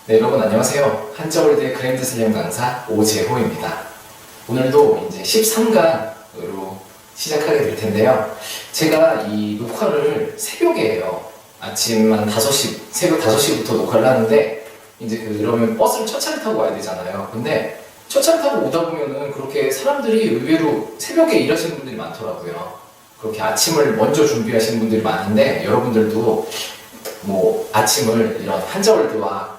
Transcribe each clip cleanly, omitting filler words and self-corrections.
네, 여러분 안녕하세요. 한자월드의 그랜드슬램 강사 오재호입니다. 오늘도 이제 13강으로 시작하게 될 텐데요. 제가 이 녹화를 새벽에 해요. 아침 한 5시, 새벽 5시부터 녹화를 하는데 이제 그러면 버스를 첫 차를 타고 와야 되잖아요. 근데 첫 차를 타고 오다 보면은 그렇게 사람들이 의외로 새벽에 일하시는 분들이 많더라고요. 그렇게 아침을 먼저 준비하시는 분들이 많은데 여러분들도 뭐 아침을 이런 한자월드와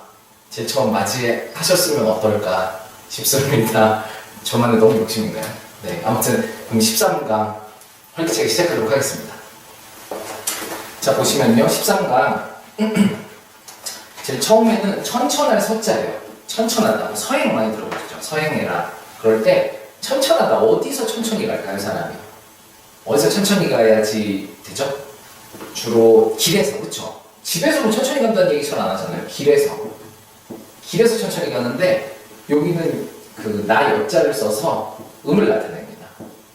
제일 처음 맞이하셨으면 어떨까 싶습니다. 저만의 너무 욕심인가요? 네, 아무튼 그럼 13강 활기차게 시작하도록 하겠습니다. 자, 보시면요, 13강 제일 처음에는 천천할 서자예요. 천천하다, 서행 많이 들어보셨죠? 서행해라. 그럴 때 천천하다, 어디서 천천히 갈까요, 사람이? 어디서 천천히 가야지 되죠? 주로 길에서, 그쵸? 집에서 천천히 간다는 얘기 잘 안 하잖아요. 길에서 천천히 가는데 여기는 그 나 여자를 써서 음을 나타냅니다.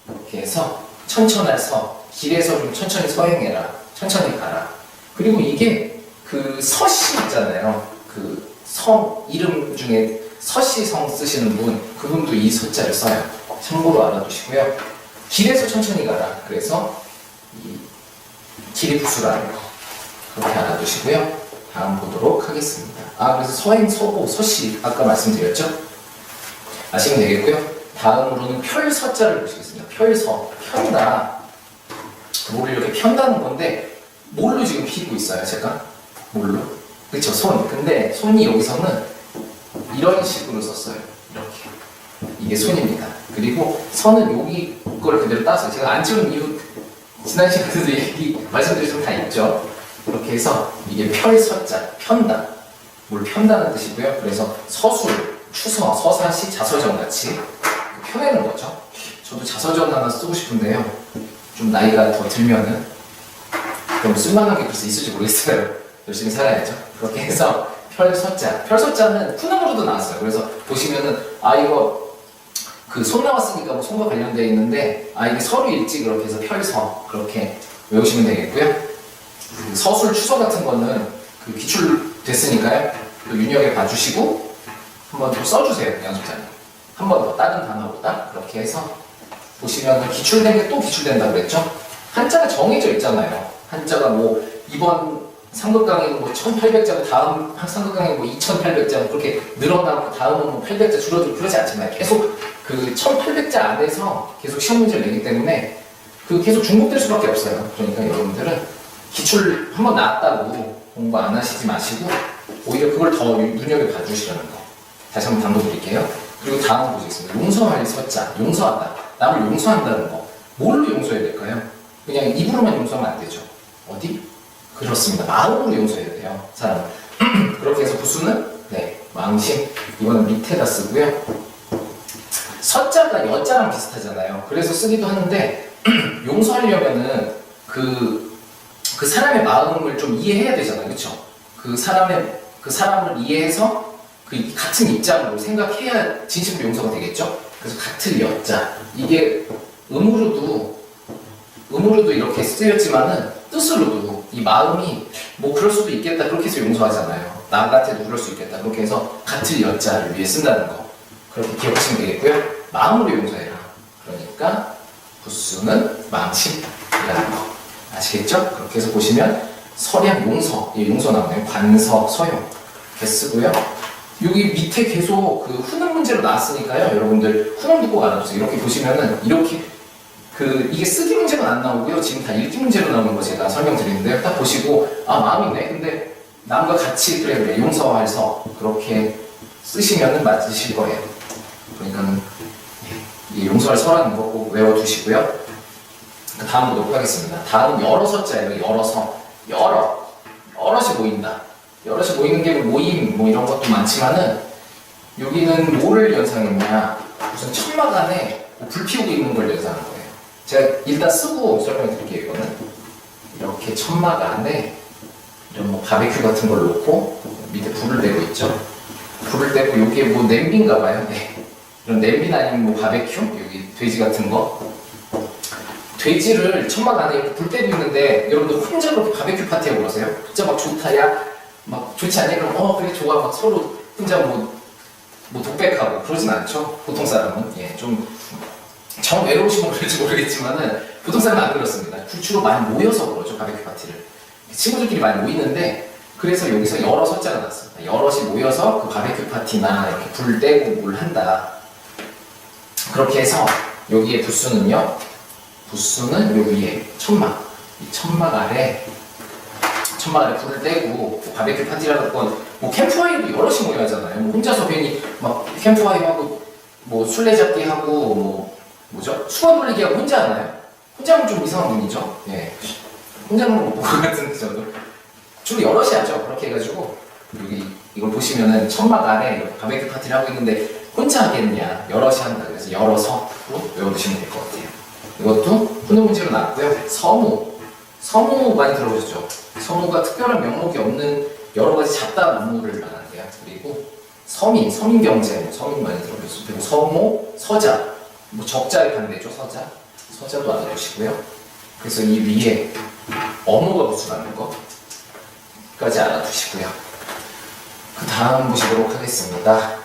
이렇게 해서 천천할 서, 길에서 좀 천천히 서행해라, 천천히 가라. 그리고 이게 그 서씨 있잖아요. 그 성 이름 중에 서씨성 쓰시는 분, 그분도 이 서자를 써요. 참고로 알아두시고요. 길에서 천천히 가라. 그래서 이 길이 부수라는 거 그렇게 알아두시고요. 다음 보도록 하겠습니다. 그래서 서행, 서고, 서씨 아까 말씀드렸죠? 아시면 되겠고요. 다음으로는 펼서자를 보시겠습니다. 펼서, 편다. 뭐를 이렇게 편다는 건데 뭘로 지금 피고 있어요, 제가? 뭘로? 그쵸, 손. 근데 손이 여기서는 이런 식으로 썼어요. 이렇게. 이게 손입니다. 그리고 선은 여기 걸 그대로 따서 제가 안 찍은 이유 지난 시간에도 얘기 말씀드렸지만 다 있죠. 그렇게 해서 이게 펼서자, 편다. 뭘 편다는 뜻이고요. 그래서 서술, 추서, 서사시, 자서전 같이 펴내는 거죠. 저도 자서전 하나 쓰고 싶은데요. 좀 나이가 더 들면은 좀 쓸만한 게 글쎄 있을지 모르겠어요. 열심히 살아야죠. 그렇게 해서 펼서자. 펼서자는 푸능으로도 나왔어요. 그래서 보시면은 이거 그 손 나왔으니까 뭐 손과 관련되어 있는데 이게 서류 일지 그렇게 해서 펼서 그렇게 외우시면 되겠고요. 그 서술, 추서 같은 거는 그 기출됐으니까요. 또 윤역에 봐주시고 한번 더 써주세요. 연습자님. 한 번 더 다른 단어보다 그렇게 해서 보시면 기출된 게 또 기출된다고 그랬죠? 한자가 정해져 있잖아요. 한자가 뭐 이번 상극강에는 뭐 1800자고 다음 상극강에는 뭐 2800자 그렇게 늘어나고 다음은 뭐 800자 줄어들고 그러지 않잖아요. 계속 그 1800자 안에서 계속 시험 문제를 내기 때문에 그 계속 중복될 수밖에 없어요. 그러니까 여러분들은 기출 한번 나왔다고 공부 안 하시지 마시고 오히려 그걸 더 눈여겨 봐주시라는 거. 다시 한번 당부 드릴게요. 그리고 다음 보시겠습니다. 용서할 서자, 용서한다. 남을 용서한다는 거. 뭘로 용서해야 될까요? 그냥 입으로만 용서하면 안 되죠. 어디? 그렇습니다. 마음으로 용서해야 돼요. 사람은. 그렇게 해서 부수는 망심. 이거는 밑에다 쓰고요. 서자가 여자랑 비슷하잖아요. 그래서 쓰기도 하는데 용서하려면은 그 사람의 마음을 좀 이해해야 되잖아요. 그렇죠? 그 사람을 이해해서 그 같은 입장으로 생각해야 진심으로 용서가 되겠죠? 그래서 같은 여자. 이게 음으로도 이렇게 쓰였지만은 뜻으로도 이 마음이 뭐 그럴 수도 있겠다 그렇게 해서 용서하잖아요. 나 같아도 그럴 수 있겠다 그렇게 해서 같은 여자를 위해 쓴다는 거 그렇게 기억하시면 되겠고요. 마음으로 용서해라. 그러니까 부수는 망심이라는 거 아시겠죠? 그렇게 해서 보시면 서량 용서, 용서 나오네요. 관서, 서용 이렇게 쓰고요. 여기 밑에 계속 그 훈음 문제로 나왔으니까요. 여러분들 훈음도 꼭 알아두세요. 이렇게 보시면은 이렇게 이게 쓰기 문제는 안 나오고요. 지금 다 읽기 문제로 나오는 거 제가 설명드리는데요. 딱 보시고 마음이네. 근데 남과 같이 그래 용서할 서 그렇게 쓰시면은 맞으실 거예요. 그러니까는 이 용서할 서라는 거 꼭 외워두시고요. 다음 보도록 하겠습니다. 다음은 여러 서자예요. 열어서 여럿이 모인다. 여럿이 모이는 게 모임 뭐 이런 것도 많지만은 여기는 뭐를 연상했냐? 무슨 천막 안에 불 피우고 있는 걸 연상한 거예요. 제가 일단 쓰고 설명해 드릴게요. 이거는 이렇게 천막 안에 이런 뭐 바베큐 같은 걸 놓고 밑에 불을 떼고 있죠. 불을 떼고 여기에 뭐 냄비인가 봐요. 이런 냄비나 아니면 뭐 바베큐 여기 돼지 같은 거. 돼지를 천막 안에 이렇게 불 떼고 있는데 여러분들 혼자 그렇게 바베큐 파티하고 그러세요? 진짜 막 좋다 야 막 좋지 않냐? 그럼 그래 좋아 막 서로 혼자 뭐 독백하고 그러진 않죠. 보통 사람은. 예, 좀 외로우시면 그럴지 모르겠지만은 보통 사람은 안 그렇습니다. 주로 많이 모여서 그러죠. 바베큐 파티를. 친구들끼리 많이 모이는데 그래서 여기서 여러 서자가 났습니다. 여럿이 모여서 그 바베큐 파티나 이렇게 불 떼고 뭘 한다. 그렇게 해서 여기에 부수는요. 부수는 요 위에 천막. 이 천막 아래 불을 떼고 뭐 바베큐 파티라는 건뭐 캠프파이어도 여럿이 모여 하잖아요. 뭐 혼자서 괜히 막 캠프파이어 하고 뭐 술래잡기 하고 뭐 뭐죠? 수건 돌리기 하고 혼자 하나요? 혼자 하면 좀 이상한 분이죠. 예. 혼자 하는 거 못 본 것 같은데 저도 주로 여럿이 하죠. 그렇게 해가지고 여기 이걸 보시면은 천막 아래 이렇게 바베큐 파티를 하고 있는데 혼자 하겠냐? 여럿이 한다. 그래서 여러서로 외워두시면 될 것 같아요. 이것도 훈훈 문제로 나왔고요. 서무 많이 들어보셨죠? 서무가 특별한 명목이 없는 여러 가지 잡다한 업무를 말하는데요. 그리고 서민 경제, 서민 많이 들어보셨죠? 그리고 서모, 서자, 뭐 적자의 반대죠. 서자도 알아두시고요. 그래서 이 위에 어무가 부수라는 거까지 알아두시고요. 그 다음 보시도록 하겠습니다.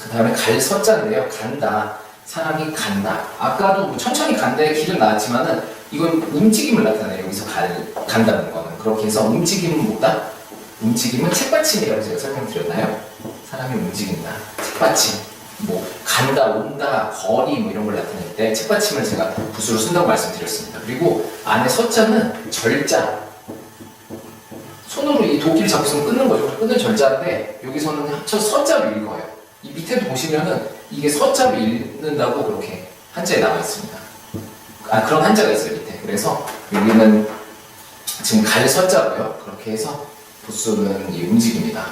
그 다음에 갈 서자인데요. 간다. 사람이 간다. 아까도 뭐 천천히 간다의 길은 나왔지만은 이건 움직임을 나타내요. 여기서 간다는 거는. 그렇게 해서 움직임은 뭐다? 움직임은 책받침이라고 제가 설명드렸나요? 사람이 움직인다. 책받침. 뭐 간다, 온다, 거리 뭐 이런 걸 나타낼 때 책받침을 제가 부수로 쓴다고 말씀드렸습니다. 그리고 안에 서자는 절자. 손으로 이 도끼를 잡고서 끊는 거죠. 끊는 절자인데 여기서는 합쳐서 서자로 읽어요. 이 밑에도 보시면은 이게 서자로 읽는다고 그렇게 한자에 나와 있습니다. 그런 한자가 있어요, 밑에. 그래서 여기는 지금 갈 서자고요. 그렇게 해서 부수는 이 움직입니다.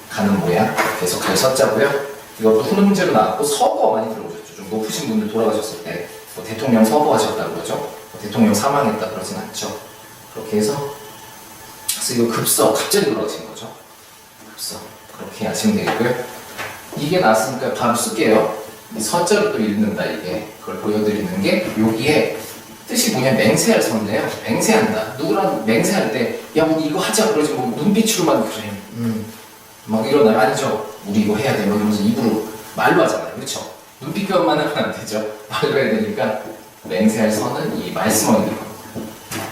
가는 모양. 그렇게 해서 갈 서자고요. 이것도 훈훈 문제로 나왔고 서거 많이 들어보셨죠. 좀 높으신 분들 돌아가셨을 때 뭐 대통령 서거하셨다고 그러죠. 뭐 대통령 사망했다 그러진 않죠. 그렇게 해서 그래서 이거 급서 갑자기 돌아가신 거죠. 급서 그렇게 하시면 되겠고요. 이게 나왔으니까 바로 쓸게요. 이 서자로 또 읽는다 이게 그걸 보여드리는 게 여기에 뜻이 뭐냐 맹세할 서인데요. 맹세한다. 누구랑 맹세할 때 야 우리 이거 하자 그러지 뭐 눈빛으로만 그래. 막 이러나요? 아니죠. 우리 이거 해야 돼. 뭐 이러면서 입으로 말로 하잖아요. 그렇죠? 눈빛 교환만 하면 안 되죠. 말로 해야 되니까 맹세할 서는 이 말씀원이에요.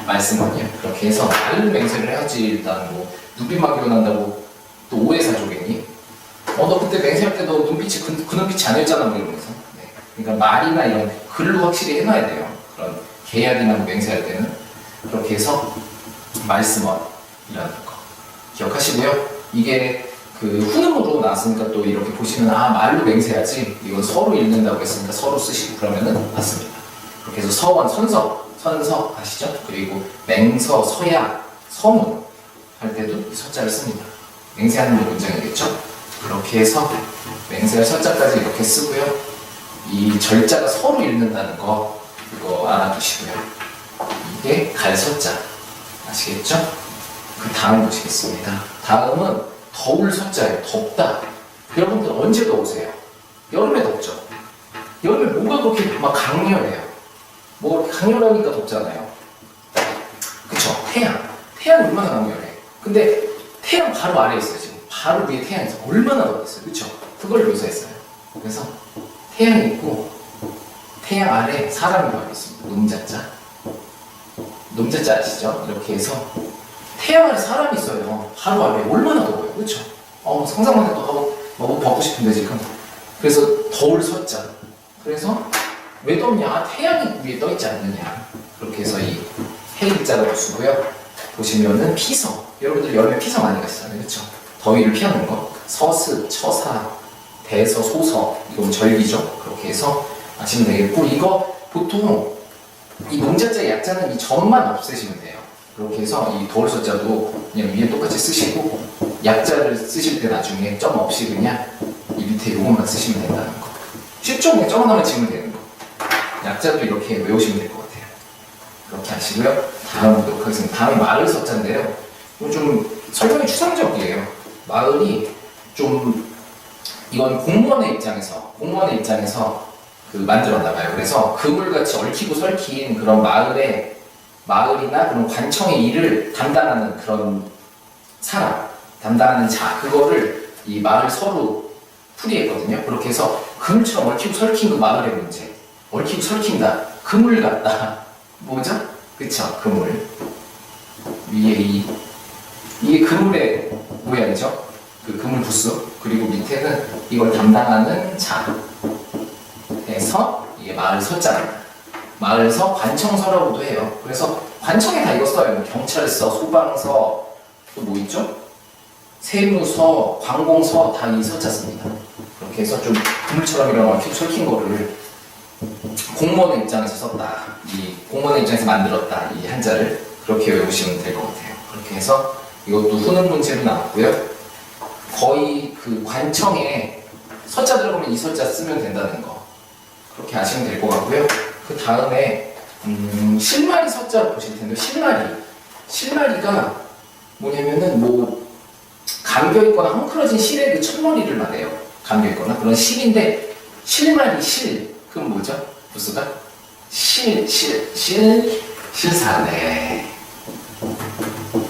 말씀원이요. 그렇게 해서 말로 맹세를 해야지 일단 뭐 눈빛만 교환한다고 또 오해사조겠니? 너 그때 맹세할 때 너 눈빛이 그 눈빛이 아니었잖아 뭐 이러면서. 네. 그러니까 말이나 이런 글로 확실히 해놔야 돼요. 그런 계약이나 뭐 맹세할 때는 그렇게 해서 말씀원이라는 거 기억하시고요. 이게 그 훈음으로 나왔으니까 또 이렇게 보시면 말로 맹세하지 이건 서로 읽는다고 했으니까 서로 쓰시고 그러면은 맞습니다. 그렇게 해서 서원, 선서 아시죠? 그리고 맹서, 서야, 서문 할 때도 이 서자를 씁니다. 맹세하는 문장이겠죠? 그렇게 해서 맹세할 서자까지 이렇게 쓰고요. 이 절자가 서로 읽는다는 거 이거 알아두시고요. 이게 갈 서자 아시겠죠? 그 다음 보시겠습니다. 다음은 더울 서자예요. 덥다. 여러분들 언제 더우세요? 여름에 덥죠? 여름에 뭐가 그렇게 막 강렬해요? 뭐 강렬하니까 덥잖아요. 그쵸? 태양 얼마나 강렬해. 근데 태양 바로 아래에 있어요. 지금 바로 위에 태양이 있어요. 얼마나 덥겠어요. 그쵸? 그걸 묘사했어요. 그래서 태양이 있고 태양 아래 사람이 바로 있습니다. 놈자자 아시죠? 이렇게 해서 태양 아래 사람이 있어요. 바로 아래 얼마나 더워요. 그쵸? 상상만 해도 하고 뭐 벗고 싶은데 지금. 그래서 더울 서자. 그래서 왜 덥냐? 태양이 위에 떠있지 않느냐. 그렇게 해서 이 해일자가 쓰고요. 보시면은 피서. 여러분들 여름에 피서 많이 가시잖아요. 그쵸? 더위를 피하는 거. 서스, 처사, 대서, 소서. 이건 절기죠. 그렇게 해서 아시면 되겠고 이거 보통 이 농자자 약자는 이 점만 없애시면 돼요. 그렇게 해서 이 더울 서자도 그냥 위에 똑같이 쓰시고 약자를 쓰실 때 나중에 점 없이 그냥 이 밑에 요것만 쓰시면 된다는 거. 쉽죠? 그냥 점 하나만 지으면 되는 거. 약자도 이렇게 외우시면 될 것 같아요. 그렇게 하시고요. 다음 보도록 하겠습니다. 다음이 마을 서자인데요. 이건 좀 설명이 추상적이에요. 마을이 좀 이건 공무원의 입장에서 그 만들었나봐요. 그래서 그물같이 얽히고 설킨 그런 마을이나 그런 관청의 일을 담당하는 그런 사람, 담당하는 자, 그거를 이 마을 서로 풀이했거든요. 그렇게 해서 그물처럼 얽히고 설킨 그 마을의 문제. 얽히고 설킨다. 그물 같다. 뭐죠? 그쵸? 그물. 위에 이게 그물의 모양이죠. 그 그물 부스. 그리고 밑에는 이걸 담당하는 자. 해서 이게 마을 서자입니다. 마을서 관청서라고도 해요. 그래서 관청에 다 이거 써요. 뭐 경찰서, 소방서, 또 뭐 있죠? 세무서, 관공서 다 이 서자 씁니다. 그렇게 해서 좀 그물처럼 이런 얽히고 설킨 거를 공무원의 입장에서 썼다. 이 공무원의 입장에서 만들었다. 이 한자를 그렇게 외우시면 될 것 같아요. 그렇게 해서 이것도 후능 문제로 나왔고요. 거의 그 관청에 서자 들어가면 이 서자 쓰면 된다는 거. 그렇게 아시면 될 것 같고요. 그 다음에 실마리 서자를 보실 텐데 실마리가 뭐냐면은 뭐 감겨있거나 헝클어진 실의 그 첫머리를 말해요. 감겨있거나 그런 실인데 실마리 실 그건 뭐죠? 부수가? 실사네.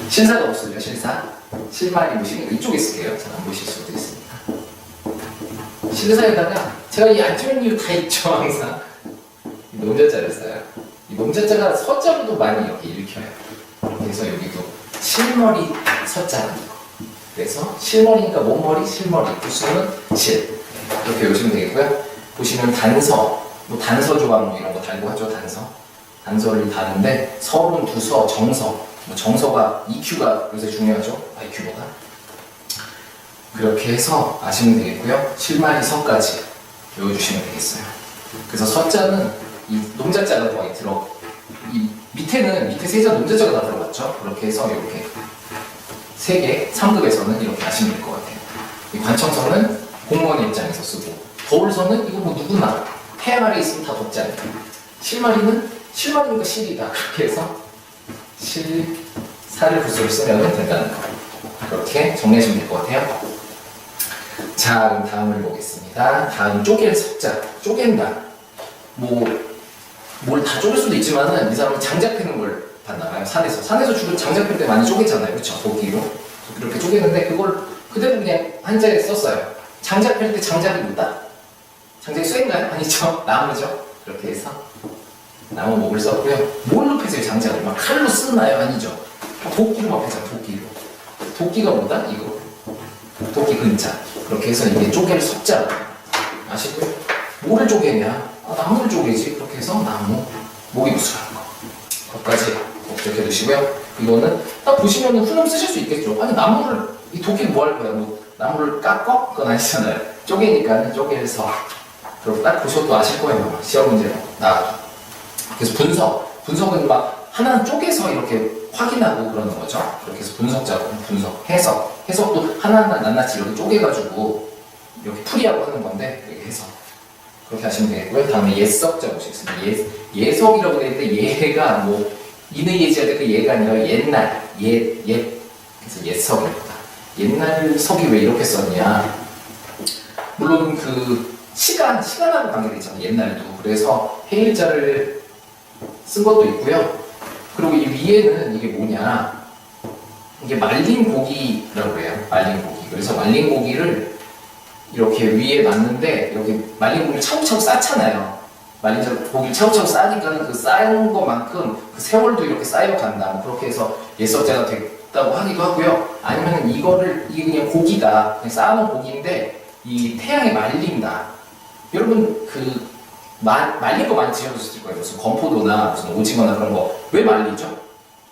실사가 없어요. 실사. 실마리 보시면 이쪽에 쓸게요. 잘 안 보실 수도 있으니까. 실사에다가 제가 이 안쪽에 이유 다 있죠. 항상 농자자를 써요. 이 농자자가 서자로도 많이 이렇게 읽혀요. 그래서 여기도 실머리 서자라는 거. 그래서 실머리니까 몸머리, 실머리, 부수는 실. 이렇게 외우시면 되겠고요. 보시면 단서, 뭐 단서 조항 뭐 이런 거 달고 하죠. 단서를 다는데 서론, 두서, 정서. 뭐 정서가 EQ가 요새 중요하죠. IQ보다. 그렇게 해서 아시면 되겠고요. 실마리 서까지 외워주시면 되겠어요. 그래서 서자는 이 농자자가 거의 이 밑에 세자 농자자가 다 들어갔죠. 그렇게 해서 이렇게 3개, 3급에서는 이렇게 아시면 될 것 같아요. 이 관청서는 공무원의 입장에서 쓰고, 거울서는 이거 뭐 누구나 태양 아래 있으면 다 덥지 않을까. 실마리니까 실이다. 그렇게 해서 사를 부수를 쓰면 된다는 거. 그렇게 정리하시면 될 것 같아요. 자, 그럼 다음을 보겠습니다. 다음 쪼갤 석자. 쪼갠다. 뭘 다 쪼갤 수도 있지만은 이 사람은 장작 패는 걸 봤나봐요. 산에서 주로 장작 팰 때 많이 쪼개잖아요. 그렇죠? 도끼로. 이렇게 쪼개는데 그걸 그대로 그냥 한자에 썼어요. 장작 팰 때 장작이 뭐다? 장작이 쇠인가요? 아니죠. 나무죠. 그렇게 해서 나무 목을 썼고요. 뭘로 패세요? 장작을 막 칼로 쓰나요? 아니죠. 도끼로 막 패잖아. 도끼가 뭐다? 이거. 도끼 근자. 그렇게 해서 이게 쪼갤 석자. 아시고요? 뭐를 쪼개냐? 나무를 쪼개지. 그렇게 해서 나무, 목이 부수라는 거. 거기까지 기억해 두시고요. 이거는 딱 보시면 후렴 쓰실 수 있겠죠. 아니 이 도끼를 뭐 할 거야? 뭐 나무를 깎어? 그건 아니잖아요. 쪼개니까 쪼갤서. 그리고 딱 보셔도 아실 거예요. 시험 문제로 나와도. 그래서 분석은 막 하나는 쪼개서 이렇게 확인하고 그러는 거죠. 그렇게 해서 분석자고 해석도 하나하나 낱낱이 이렇게 쪼개가지고 이렇게 풀이하고 하는 건데 이렇게 해석. 그렇게 하시면 되겠고요. 다음에 예석자 보시겠습니다. 예석이라고 되어 있는데 얘가 뭐 인의 예지할 때 그 얘가 아니라 옛날 그래서 예석입니다. 옛날 석이 왜 이렇게 썼냐? 물론 그 시간하고 관계가 있잖아요. 옛날도. 그래서 해일자를 쓴 것도 있고요. 그리고 이 위에는 이게 뭐냐? 이게 말린 고기라고 해요. 말린 고기. 그래서 말린 고기를 이렇게 위에 놨는데 이렇게 말린 고기를 차곡차곡 쌓잖아요. 말린 고기를 차곡차곡 쌓으니까는 그 쌓은 것만큼 그 세월도 이렇게 쌓여간다. 뭐 그렇게 해서 옛석자가 됐다고 하기도 하고요. 아니면은 이게 그냥 고기다. 그냥 쌓아놓은 고기인데 이 태양에 말린다. 여러분 말린 거 많이 드셔보셨을 거예요. 무슨 건포도나 무슨 오징어나 그런 거 왜 말리죠?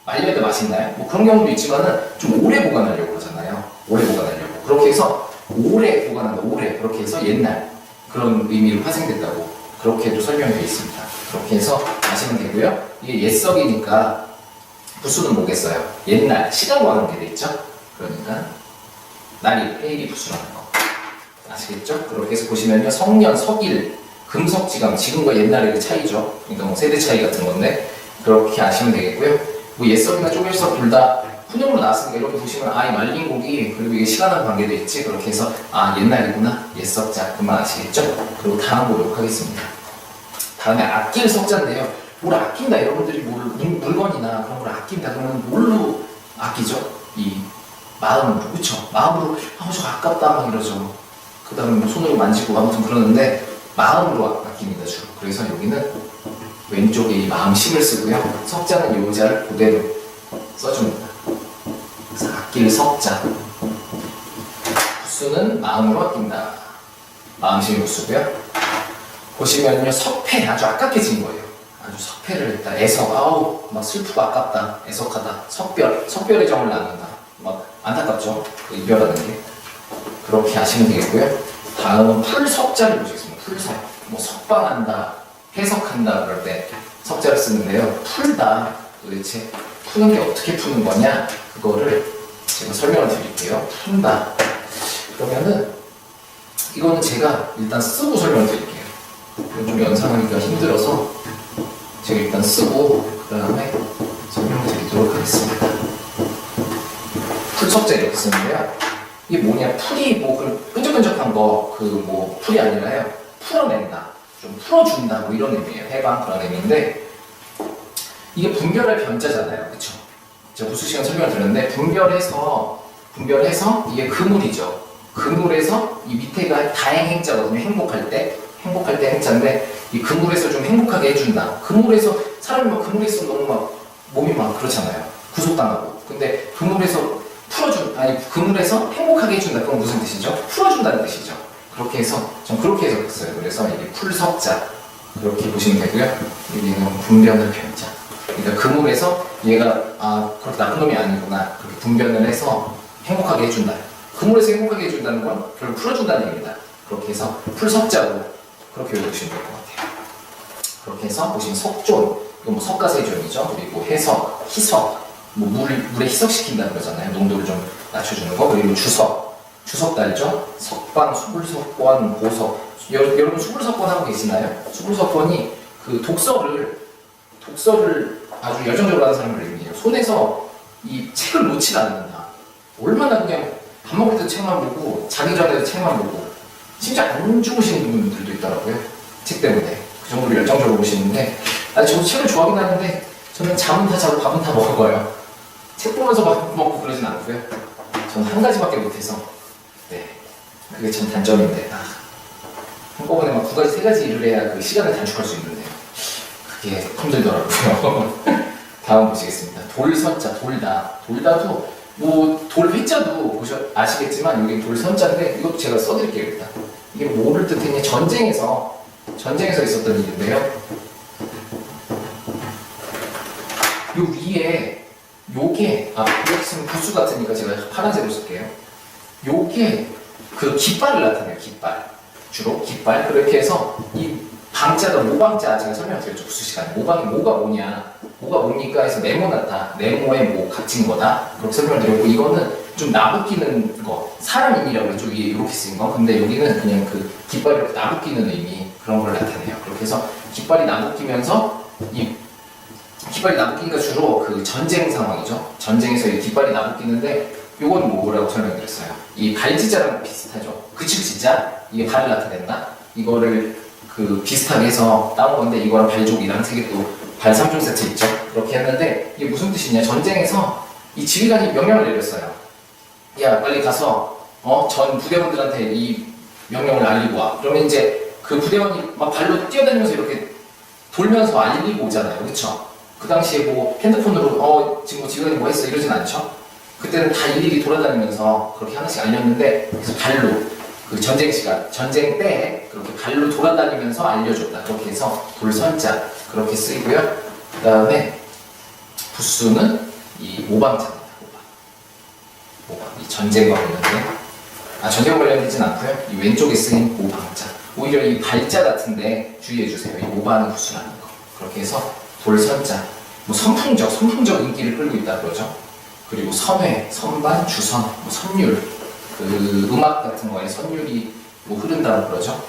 말려야 돼 맛있나요? 뭐 그런 경우도 있지만은 좀 오래 보관하려고 그러잖아요. 오래 보관하려고. 그렇게 해서 오래 보관한다. 오래. 그렇게 해서 옛날 그런 의미로 파생됐다고 그렇게도 설명되어 있습니다. 그렇게 해서 아시면 되고요. 이게 옛석이니까 부수는 뭐겠어요? 옛날 시간과 관계돼 있죠. 그러니까 해일이 부수라는 거 아시겠죠? 그렇게 해서 보시면요. 성년, 석일, 금석지감 지금과 옛날의 그 차이죠. 그러니까 뭐 세대 차이 같은 건데 그렇게 아시면 되겠고요. 뭐 옛석이나 쪼갤석 둘 다 훈용으로 나왔으니까 이렇게 보시면 이 말린 고기 그리고 이게 시간하고 관계돼 있지. 그렇게 해서 옛날이구나. 옛석자 그만 아시겠죠? 그리고 다음 보도록 하겠습니다. 다음에 아낄 석자인데요. 뭘 아낀다. 여러분들이 물건이나 그런 걸 아낀다 그러면 뭘로 아끼죠? 이 마음으로, 그쵸? 마음으로 저거 아깝다 막 이러죠. 그 다음에 뭐 손으로 만지고 아무튼 그러는데 마음으로 아낍니다 주로. 그래서 여기는 왼쪽에 이 마음심을 쓰고요. 석자는 요자를 그대로 써줍니다. 그래서 아낄 석자. 부수는 마음으로 아낀다. 마음심을 쓰고요. 보시면요, 석패 아주 아깝게 거예요. 아주 석패를 했다. 애석, 아우 막 슬프고 아깝다. 애석하다. 석별의 정을 나눈다. 막 안타깝죠. 그 이별하는 게. 그렇게 하시면 되겠고요. 다음은 풀석자를 보시겠습니다. 풀석. 뭐 석방한다, 해석한다 그럴 때 석자를 쓰는데요. 풀다. 도대체 푸는 게 어떻게 푸는 거냐? 그거를 제가 설명을 드릴게요. 푼다. 그러면은 이거는 제가 일단 쓰고 설명을 드릴게요. 좀 연상하기가 힘들어서 제가 일단 쓰고 그 다음에 설명을 드리도록 하겠습니다. 풀석자 이렇게 쓰는데요. 이게 뭐냐? 풀이 뭐 끈적끈적한 거 그 뭐 풀이 아니라요. 풀어낸다, 좀 풀어준다 뭐 이런 의미예요. 해방 그런 의미인데 이게 분별할 변자잖아요, 그렇죠? 제가 무수 시간 설명을 드렸는데 분별해서 이게 그물이죠. 그물에서 이 밑에가 다행행자거든요. 행복할 때 행자인데 이 그물에서 좀 행복하게 해준다. 그물에서 사람이 막 그물에서 너무 막 몸이 막 그렇잖아요. 구속당하고. 근데 그물에서 그물에서 행복하게 해준다. 그건 무슨 뜻이죠? 풀어준다는 뜻이죠. 그렇게 해서 전 그렇게 해석했어요. 그래서 이게 풀석자 그렇게 보시면 되고요. 여기는 분변을 변자. 그러니까 그물에서 얘가 그렇게 나쁜 놈이 아니구나. 그렇게 분변을 해서 행복하게 해준다. 그물에서 행복하게 해준다는 건 결국 풀어준다는 얘기입니다. 그렇게 해서 풀석자로 그렇게 외우시면 될 것 같아요. 그렇게 해서 보시면 석존, 이건 뭐 석가세존이죠. 그리고 해석, 희석, 뭐 물에 희석시킨다는 거잖아요. 농도를 좀 낮춰주는 거. 그리고 주석 달죠. 석방, 수불석권, 보석. 여러분 수불석권 하고 계시나요? 수불석권이 그 독서를 아주 열정적으로 하는 사람을 의미해요. 손에서 이 책을 놓지 않는다. 얼마나 그냥 밥 먹을 때도 책만 보고 자기 전에도 책만 보고 진짜 안 주무시는 분들도 있더라고요. 책 때문에. 그 정도로 열정적으로 보시는데 저도 책을 좋아하긴 하는데 저는 잠은 다 자고 밥은 다 먹어요. 책 보면서 밥 먹고 그러진 않고요. 저는 한 가지밖에 못해서 그게 참 단점인데 한꺼번에 막 2가지, 3가지 일을 해야 그 시간을 단축할 수 있는데요. 그게 힘들더라고요. 다음 보시겠습니다. 돌선자, 돌다도 뭐 돌회자도 아시겠지만 여기 돌선자인데 이것도 제가 써드릴게요. 일단 이게 뭐를 뜻했냐? 전쟁에서 있었던 일인데요. 요 위에 요게 여기 있으면 부수 같으니까 제가 파란색으로 쓸게요. 요게 그 깃발을 나타내요. 주로 깃발. 그렇게 해서 이 방자가 모방자 제가 설명드렸죠. 부수 시간에. 모방이 뭐가 뭡니까 해서 네모나다. 네모의 뭐 갇힌 거다. 그렇게 설명을 드렸고 이거는 좀 나부끼는 거. 사람 의미라고 했죠. 위에 이렇게 쓰인 거. 근데 여기는 그냥 그 깃발이 이렇게 나부끼는 의미 그런 걸 나타내요. 그렇게 해서 깃발이 나부끼면서 깃발이 나부끼니까 주로 그 전쟁 상황이죠. 전쟁에서 이 깃발이 나부끼는데 요건 뭐라고 설명드렸어요. 이 발지자랑 비슷하죠. 그칠지자 이게 발을 나타낸다. 이거를 그 비슷하게 해서 따온 건데 이거랑 발족이랑 세 개 또 발 3종 세트 있죠. 그렇게 했는데 이게 무슨 뜻이냐? 전쟁에서 이 지휘관이 명령을 내렸어요. 야 빨리 가서 전 부대원들한테 이 명령을 알리고 와. 그러면 이제 그 부대원이 막 발로 뛰어다니면서 이렇게 돌면서 알리고 오잖아요. 그렇죠? 그 당시에 뭐 핸드폰으로 지금 뭐 지휘관이 뭐 했어 이러진 않죠. 그때는 다 일일이 돌아다니면서 그렇게 하나씩 알렸는데 그래서 발로 그 전쟁 때 그렇게 발로 돌아다니면서 알려줬다. 그렇게 해서 돌선자 그렇게 쓰이고요. 그 다음에 부수는 이 모방자입니다. 모방. 이 전쟁과 관련되진 않고요. 이 왼쪽에 쓰인 모방자. 오히려 이 발자 같은데 주의해 주세요. 이 모방은 부수라는 거. 그렇게 해서 돌선자. 뭐 선풍적 인기를 끌고 있다 그러죠. 그리고 선회, 선반, 주선, 뭐 선율, 그 음악 같은 거에 선율이 뭐 흐른다고 그러죠.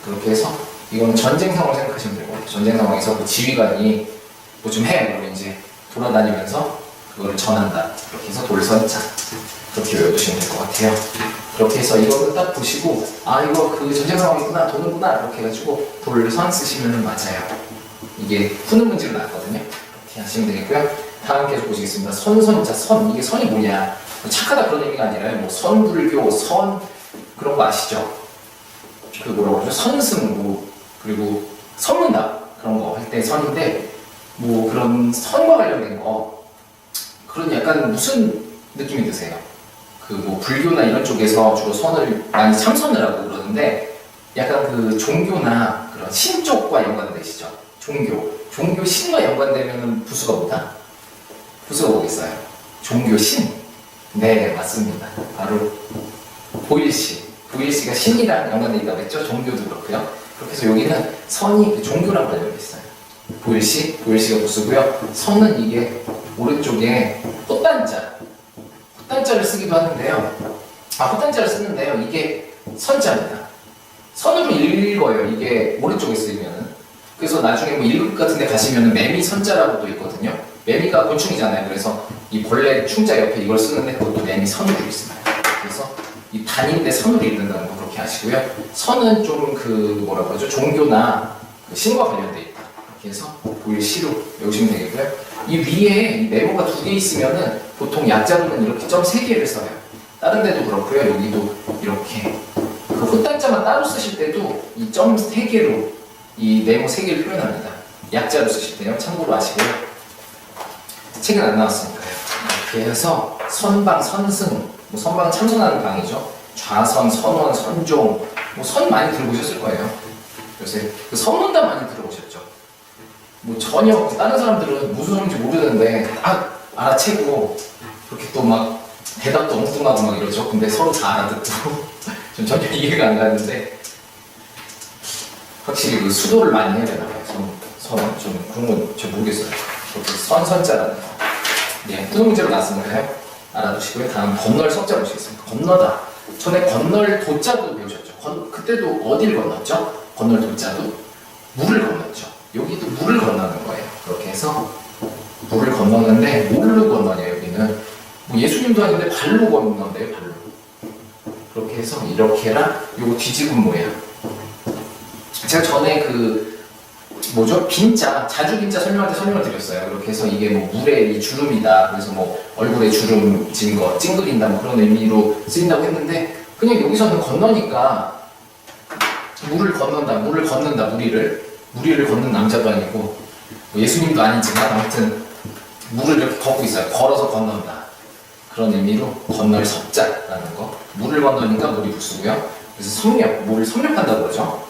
그렇게 해서 이거는 전쟁 상황을 생각하시면 되고 전쟁 상황에서 그 지휘관이 뭐 좀 해 그러면 이제 돌아다니면서 그거를 전한다. 그렇게 해서 돌선자 그렇게 외워두시면 될 것 같아요. 그렇게 해서 이거는 딱 보시고 이거 그 전쟁 상황이구나 도는구나 이렇게 해가지고 돌선 쓰시면 맞아요. 이게 푸는 문제로 나왔거든요. 이렇게 하시면 되겠고요. 다 함께 보시겠습니다. 선선자, 선. 이게 선이 뭐냐? 착하다 그런 의미가 아니라 뭐 선불교, 선 그런 거 아시죠? 그 뭐라고 하죠? 선승, 뭐 그리고 선문답 그런 거 할 때 선인데 뭐 그런 선과 관련된 거 그런 약간 무슨 느낌이 드세요? 그 뭐 불교나 이런 쪽에서 주로 선을 많이 참선을 하고 그러는데 약간 그 종교나 그런 신 쪽과 연관되시죠? 종교 신과 연관되면은 부수가 뭐다? 부수가 뭐겠어요? 종교 신. 네, 맞습니다. 바로 보일씨가 신이랑 연관되어 있다고 했죠? 종교도 그렇고요. 그렇게 해서 여기는 선이 종교랑 관련이 있어요. 보일씨가 부수고요. 선은 이게 오른쪽에 꽃단자를 쓰기도 하는데요. 꽃단자를 쓰는데요. 이게 선자입니다. 선으로 읽어요. 이게 오른쪽에 쓰이면은. 그래서 나중에 뭐 1급 같은 데 가시면은 매미 선자라고도 있거든요. 매미가 곤충이잖아요. 그래서 이 벌레 충자 옆에 이걸 쓰는데 그것도 매미 선으로 있습니다. 그래서 이 단인데 선으로 읽는다는 거 그렇게 아시고요. 선은 좀 그 뭐라고 그러죠? 종교나 그 신과 관련돼 있다. 이렇게 해서 보일시로 외우시면 되겠고요. 이 위에 이 네모가 2개 있으면은 보통 약자로는 이렇게 점 3개를 써요. 다른 데도 그렇고요. 여기도 이렇게 그 헛단자만 따로 쓰실 때도 이 점 3개로 이 네모 3개를 표현합니다. 약자로 쓰실 때요. 참고로 아시고요. 책은 안 나왔으니까요. 이렇게 해서 선방, 선승, 뭐 선방은 참선하는 방이죠. 좌선, 선원, 선종, 뭐 선 많이 들어보셨을 거예요. 요새 그 선문답 많이 들어보셨죠. 뭐 전혀 다른 사람들은 무슨 소리인지 모르는데 딱 알아채고 그렇게 또 막 대답도 엉뚱하고 막 이러죠. 근데 서로 다 알아듣고 좀 전혀 이해가 안 가는데 확실히 그 수도를 많이 해야 되나 봐요. 선은 좀 그런 건 잘 모르겠어요. 그렇게 선자라는 거. 네, 뜨는 문제로 나왔으니까요. 알아두시고요. 다음 건널 석자 보시겠습니다. 건너다. 전에 건널 도자도 배우셨죠. 그때도 어딜 건넜죠? 건널 도자도 물을 건넜죠. 여기도 물을 건너는 거예요. 그렇게 해서 물을 건너는데 뭘로 건너냐 여기는 뭐 예수님도 아닌데 발로 건너는데요. 발로. 그렇게 해서 이렇게 해라. 요거 뒤집은 모양. 제가 전에 그 뭐죠? 빈자, 자주빈자 설명할 때 설명을 드렸어요. 그렇게 해서 이게 뭐 물의 이 주름이다. 그래서 뭐 얼굴에 주름 진 거, 찡그린다 뭐 그런 의미로 쓰인다고 했는데 그냥 여기서는 건너니까 물을 걷는다, 무리를 걷는 남자도 아니고 뭐 예수님도 아니지만 아무튼 물을 이렇게 걷고 있어요. 걸어서 건넌다. 그런 의미로 건널 석자라는 거. 물을 건너니까 물이 부수고요. 그래서 섭렵, 물을 섭렵한다고 그러죠.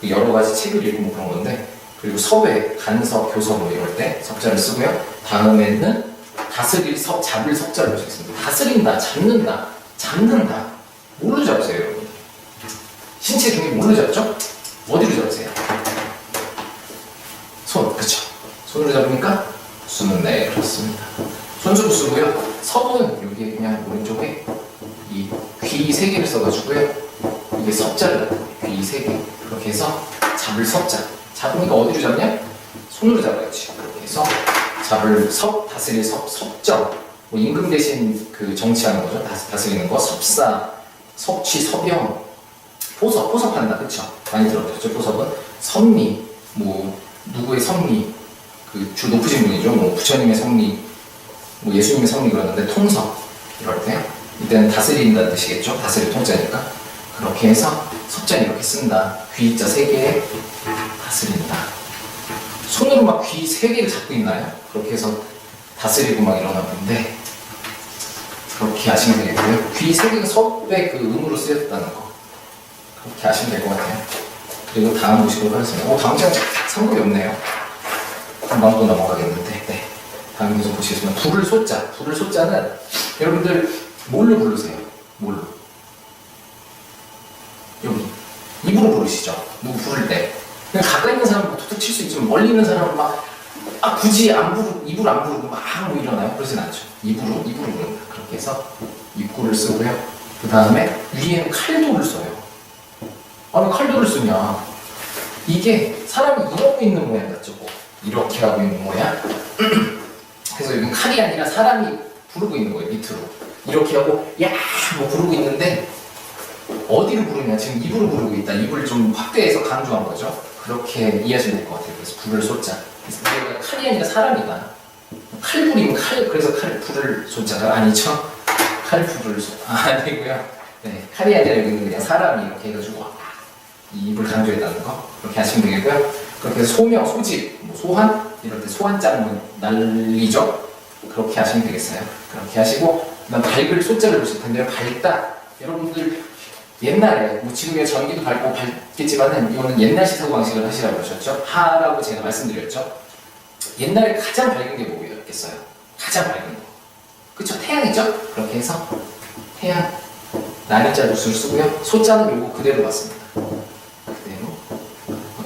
여러 가지 책을 읽고 뭐 그런 건데 그리고 섭외, 간섭, 교섭 뭐 이럴 때 석자를 쓰고요. 다음에는 다스릴 석, 잡을 석자를 보시겠습니다. 다스린다, 잡는다. 뭘로 잡으세요, 여러분? 신체 중에 뭘로 잡죠? 어디로 잡으세요? 손, 그쵸? 손으로 잡으니까 부수는 네, 그렇습니다. 손수로 쓰고요. 섭은 여기 그냥 오른쪽에 이 귀 3개를 써가지고요. 이게 석자를 나타내요. 귀 3개. 그렇게 해서 잡을 석자. 잡으니까 어디로 잡냐? 손으로 잡아야지. 그렇게 해서 잡을 섭, 다스릴 섭, 섭정. 뭐 임금 대신 그 정치하는 거죠. 다스리는 거. 섭사, 섭취, 섭영, 포섭한다. 그쵸? 많이 들어보셨죠? 포섭은 섭리, 뭐 누구의 섭리, 그 주 높으신 분이죠. 뭐 부처님의 섭리, 뭐 예수님의 섭리 그러는데 통섭 이럴 때 이때는 다스린다는 뜻이겠죠. 다스릴 통자니까. 그렇게 해서 섭자 이렇게 쓴다. 귀자 3개에 다스린다. 손으로 막 귀 3개를 잡고 있나요? 그렇게 해서 다스리고 막 이러나 본데 그렇게 아시면 되겠고요. 귀 3개가 섭의 그 음으로 쓰였다는 거 그렇게 아시면 될 것 같아요. 그리고 다음 보시도록 하겠습니다. 다음 시간 상급이 없네요. 금방 또 넘어가겠는데 네. 다음 계속 보시겠습니다. 불을 소자는 여러분들 뭘로 부르세요? 뭘로? 여기 입으로 부르시죠. 누구 부를 때 그냥 가까이 있는 사람은 툭툭 칠 수 있지만 멀리 있는 사람은 막 굳이 입으로 안 부르고 막 뭐 일어나요? 그러진 않죠. 입으로 부른다. 그렇게 해서 입구를 쓰고요. 그 다음에 위에는 칼도를 써요. 아니 칼도를 쓰냐? 이게 사람이 이러고 있는 모양 같죠? 이렇게 하고 있는 모양. 그래서 여기 칼이 아니라 사람이 부르고 있는 거예요. 밑으로 이렇게 하고 야 뭐 부르고 있는데 어디로 부르냐? 지금 입으로 부르고 있다. 입을 좀 확대해서 강조한 거죠. 그렇게 이해하시면 될 것 같아요. 그래서 불을 쏟자. 그래서 이게 칼이 아니라 사람이다. 칼불이면 그래서 칼불을 쏘자가 아니죠. 칼불을 아니고요. 네, 칼이 아니라 여기는 그냥 사람이 이렇게 해가지고 이 입을 강조했다는 거 그렇게 하시면 되겠고요. 그렇게 해서 소명, 소집, 뭐 소환 이럴 때 소환장 뭐 날리죠. 그렇게 하시면 되겠어요. 그렇게 하시고 그다음 밝을 소자를 보실 텐데요. 밝다. 여러분들 옛날에 뭐 지금의 전기도 밝고 밝겠지만은 이거는 옛날 시사고 방식을 하시라고 하셨죠. 하라고 제가 말씀드렸죠. 옛날에 가장 밝은 게 뭐겠어요? 가장 밝은 거. 그쵸? 태양이죠? 그렇게 해서 태양 날일자 누수를 쓰고요. 소자는 요거 그대로 봤습니다. 그대로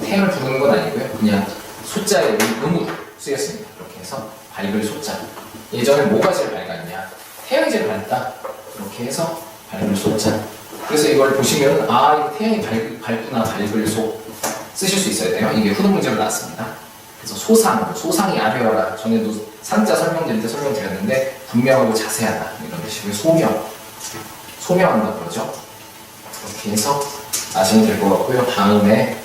태양을 부르는 건 아니고요. 그냥 소자의 음으로 쓰였습니다. 그렇게 해서 밝을 소자. 예전에 뭐가 제일 밝았냐? 태양이 제일 밝다. 그렇게 해서 밝을 소자. 그래서 이걸 보시면 아 이거 태양이 밝구나 밝을 소 쓰실 수 있어야 돼요. 이게 후등 문제로 나왔습니다. 그래서 소상이 아뢰어라. 전에도 상자 설명드릴 때 설명드렸는데 분명하고 자세하다 이런 뜻이고요. 소명한다 그러죠. 그렇게 해서 아시면 될 것 같고요. 다음에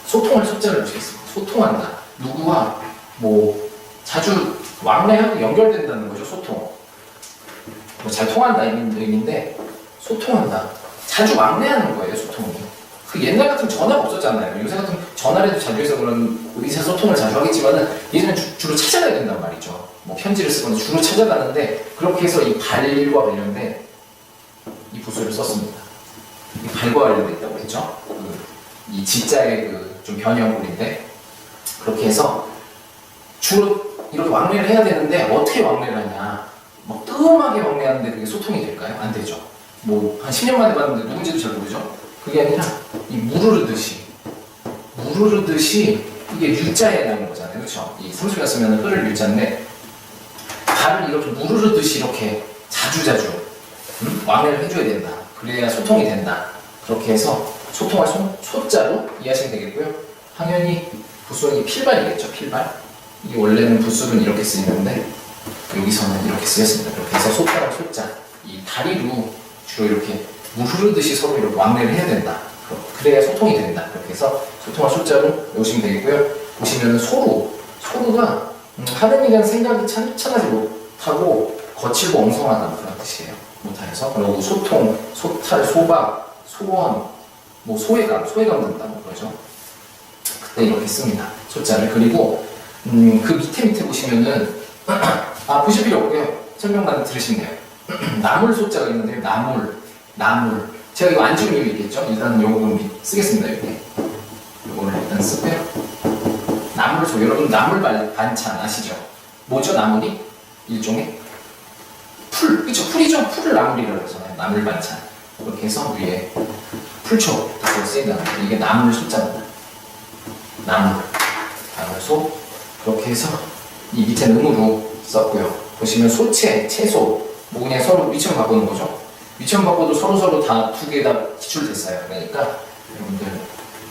소통할 소자를 보시겠습니다. 소통한다. 누구와 뭐 자주 왕래하고 연결된다는 거죠. 소통. 뭐 잘 통한다 이런 의미인데 소통한다. 자주 왕래하는 거예요. 소통이. 그 옛날 같은 전화가 없었잖아요. 요새 같은 전화라도 자주 해서 그런 의사소통을 자주 하겠지만은 예전에 주로 찾아가야 된단 말이죠. 뭐 편지를 쓰거나 주로 찾아가는데 그렇게 해서 이 발과 관련된 이 부수를 썼습니다. 이 발과 관련돼 있다고 했죠. 이 지자의 그 좀 변형물인데 그렇게 해서 주로 이렇게 왕래를 해야 되는데 어떻게 왕래를 하냐? 막 뜨음하게 왕래하는데 그게 소통이 될까요? 안 되죠. 뭐 한 10년 만에 봤는데 누군지도 잘 모르죠. 그게 아니라 이 무르르듯이 이게 유자에 나오는 거잖아요. 그렇죠? 이 삼수가 쓰면 흐를 유자인데 발을 이렇게 무르르듯이 이렇게 자주자주 왕래를 해줘야 된다. 그래야 소통이 된다. 그렇게 해서 소통할 소자로 이해하시면 되겠고요. 당연히 부수는 필발이겠죠. 필발. 이게 원래는 부수는 이렇게 쓰이는데 여기서는 이렇게 쓰였습니다. 그렇게 해서 소자랑 소자 이 다리로 주로 이렇게 물 흐르듯이 서로 이렇게 왕래를 해야 된다. 그래야 소통이 된다. 그렇게 해서 소통할 소자로 외우시면 되겠고요. 보시면 소루가 하는 일이란 생각이 찬하지 못하고 거칠고 엉성하다 그런 뜻이에요. 못하여서 그리고 소통, 소탈, 소박, 소원, 뭐 소외감 든다고 그러죠. 그때 이렇게 씁니다. 소자를. 그리고 그 밑에 보시면은 보실 필요 없고요. 설명만 들으시면 돼요. 나물 소자가 있는데요. 나물. 제가 이거 안 지운 이유 있겠죠? 일단 요거 쓰겠습니다. 이렇게. 요거를 일단 쓰고요. 나물소. 여러분 나물 반찬 아시죠? 뭐죠? 나물이? 일종의 풀. 그쵸? 풀이죠? 풀을 나물이라고 하잖아요. 나물 반찬. 그렇게 해서 위에 풀초 딱 쓰인다. 이게 나물 소자입니다. 나물소. 그렇게 해서 이 밑에는 음으로 썼고요. 보시면 소채, 채소. 뭐 그냥 서로 위치만 바꾸는 거죠. 위치만 바꿔도 서로 다 두 개 다 기출됐어요. 그러니까 여러분들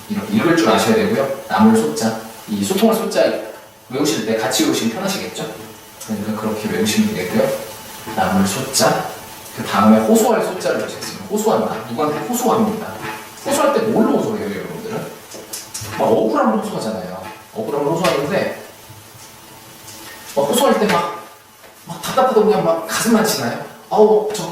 이렇게 읽을 줄 아셔야 되고요. 나물 소자, 이 소통할 소자 외우실 때 같이 외우시면 편하시겠죠? 그러니까 그렇게 외우시면 되겠고요. 나물 소자, 그 다음에 호소할 소자를 보시겠습니다. 호소한다. 누구한테 호소합니다. 호소할 때 뭘로 호소해요, 여러분들은? 막 억울함으로 호소하잖아요. 억울함으로 호소하는데 호소할 때 막 답답하다 그냥 막 가슴만 치나요? 저